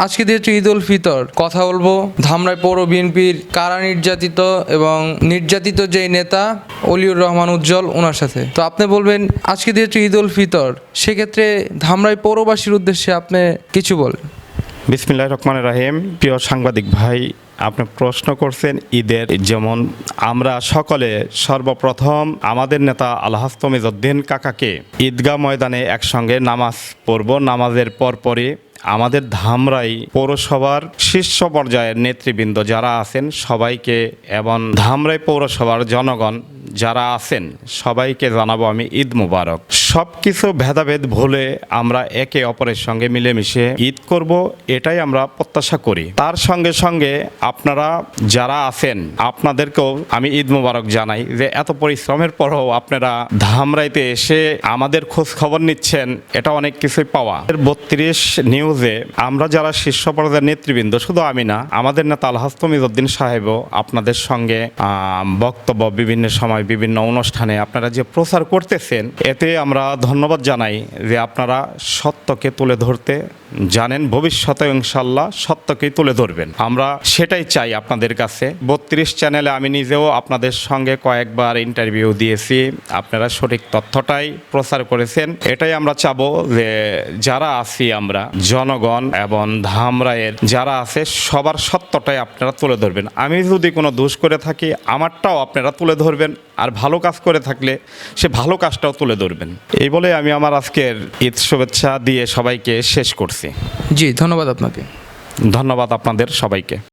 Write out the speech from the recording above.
আজকে যেহেতু ঈদ উল ফিতর, কথা বলবো ধামরাই পৌর বিএনপির কারা নির্যাতিত এবং নির্যাতিত যেই নেতা অলিউর রহমান উজ্জ্বল, ওনার সাথে। তো আপনি বলবেন আজকে যেহেতু ঈদ উল ফিতর, সেক্ষেত্রে ধামরাই পৌরবাসীর উদ্দেশ্যে আপনি কিছু বলেন। বিসমিল্লাহির রহমানির রহিম। প্রিয় সাংবাদিক ভাই, আপনি প্রশ্ন করছেন ঈদের, যেমন আমরা সকলে সর্বপ্রথম আমাদের নেতা আলহাজ তমিজউদ্দিন কাকাকে ঈদগাহ ময়দানে একসঙ্গে নামাজ পড়ব। নামাজের পরপরই আমাদের ধামরাই পৌরসভার শীর্ষ পর্যায়ের নেতৃবৃন্দ যারা আছেন সবাইকে এবং ধামরাই পৌরসভার জনগণ যারা আছেন সবাইকে জানাবো আমি ঈদ মুবারক। সব কিছু ভেদাভেদ ভুলে আমরা একে অপরের সঙ্গে মিলেমিশে ঈদ করব, এটাই আমরা প্রত্যাশা করি। তার সঙ্গে সঙ্গে আপনারা যারা আছেন আপনাদেরকেও আমি ঈদ মুবারক জানাই, যে এত পরিশ্রমের পরও আপনারা ধামরাইতে এসে আমাদের খোঁজ খবর নিচ্ছেন, এটা অনেক কিছুই পাওয়া। 32 নিউজে আমরা যারা শীর্ষ পর্যায়ের নেতৃবৃন্দ, শুধু আমি না, আমাদের নেতা আলহাজ তমিজউদ্দিন সাহেবও আপনাদের সঙ্গে বক্তব্য বিভিন্ন সময় বিভিন্ন অনুষ্ঠানে আপনারা যে প্রচার করতেছেন, এতে আমরা ধন্যবাদ জানাই যে আপনারা সত্যকে তুলে ধরতে জানেন। ভবিষ্যতে ইনশাল্লাহ সত্যকেই তুলে ধরবেন, আমরা সেটাই চাই আপনাদের কাছে। 32 চ্যানেলে আমি নিজেও আপনাদের সঙ্গে কয়েকবার ইন্টারভিউ দিয়েছি, আপনারা সঠিক তথ্যটাই প্রচার করেছেন। এটাই আমরা চাবো যে যারা আছি আমরা জনগণ এবং ধামরাইয়ের যারা আছে সবার সত্যটাই আপনারা তুলে ধরবেন। আমি যদি কোনো দোষ করে থাকি আমারটাও আপনারা তুলে ধরবেন, আর ভালো কাজ করে থাকলে সে ভালো কাজটাও তুলে ধরবেন। এই বলে আমি আমার আজকের ঈদ শুভেচ্ছা দিয়ে সবাইকে শেষ করছি। জি, ধন্যবাদ আপনাকে। ধন্যবাদ আপনাদের সবাইকে।